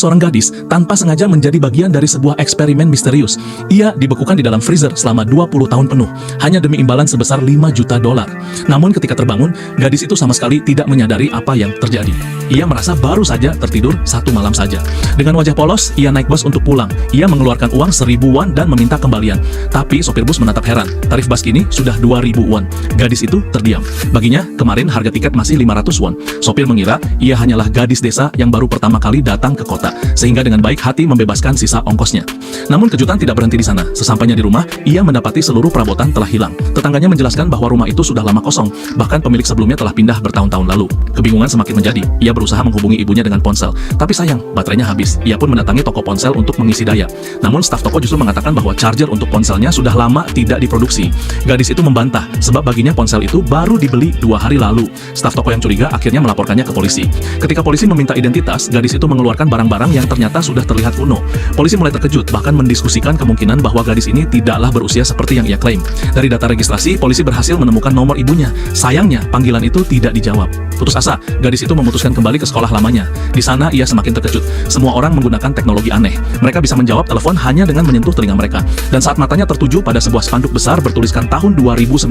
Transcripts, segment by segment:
Seorang gadis tanpa sengaja menjadi bagian dari sebuah eksperimen misterius. Ia dibekukan di dalam freezer selama 20 tahun penuh, hanya demi imbalan sebesar 5 juta dolar. Namun ketika terbangun, gadis itu sama sekali tidak menyadari apa yang terjadi. Ia merasa baru saja tertidur satu malam saja. Dengan wajah polos, ia naik bus untuk pulang. Ia mengeluarkan uang 1.000 won dan meminta kembalian. Tapi sopir bus menatap heran. Tarif bus kini sudah 2.000 won. Gadis itu terdiam. Baginya, kemarin harga tiket masih 500 won. Sopir mengira ia hanyalah gadis desa yang baru pertama kali datang ke kota, sehingga dengan baik hati membebaskan sisa ongkosnya. Namun kejutan tidak berhenti di sana. Sesampainya di rumah, ia mendapati seluruh perabotan telah hilang. Tetangganya menjelaskan bahwa rumah itu sudah lama kosong, bahkan pemilik sebelumnya telah pindah bertahun-tahun lalu. Kebingungan semakin menjadi. Ia berusaha menghubungi ibunya dengan ponsel, tapi sayang, baterainya habis. Ia pun mendatangi toko ponsel untuk mengisi daya. Namun staf toko justru mengatakan bahwa charger untuk ponselnya sudah lama tidak diproduksi. Gadis itu membantah, sebab baginya ponsel itu baru dibeli 2 hari lalu. Staf toko yang curiga akhirnya melaporkannya ke polisi. Ketika polisi meminta identitas, gadis itu mengeluarkan barang-barang yang ternyata sudah terlihat kuno. Polisi mulai terkejut, bahkan mendiskusikan kemungkinan bahwa gadis ini tidaklah berusia seperti yang ia klaim. Dari data registrasi, polisi berhasil menemukan nomor ibunya. Sayangnya, panggilan itu tidak dijawab. Putus asa, gadis itu memutuskan kembali ke sekolah lamanya. Di sana, ia semakin terkejut. Semua orang menggunakan teknologi aneh. Mereka bisa menjawab telepon hanya dengan menyentuh telinga mereka. Dan saat matanya tertuju pada sebuah spanduk besar bertuliskan tahun 2019,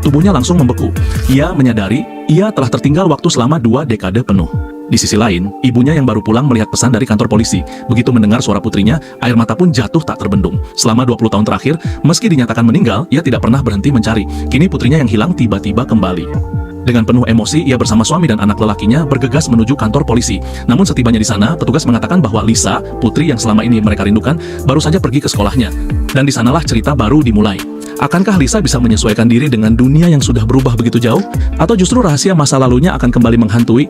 tubuhnya langsung membeku. Ia menyadari, ia telah tertinggal waktu selama 2 dekade penuh. Di sisi lain, ibunya yang baru pulang melihat pesan dari kantor polisi. Begitu mendengar suara putrinya, air mata pun jatuh tak terbendung. Selama 20 tahun terakhir, meski dinyatakan meninggal, ia tidak pernah berhenti mencari. Kini putrinya yang hilang tiba-tiba kembali. Dengan penuh emosi, ia bersama suami dan anak lelakinya bergegas menuju kantor polisi. Namun setibanya di sana, petugas mengatakan bahwa Lisa, putri yang selama ini mereka rindukan, baru saja pergi ke sekolahnya. Dan di sanalah cerita baru dimulai. Akankah Lisa bisa menyesuaikan diri dengan dunia yang sudah berubah begitu jauh? Atau justru rahasia masa lalunya akan kembali menghantui?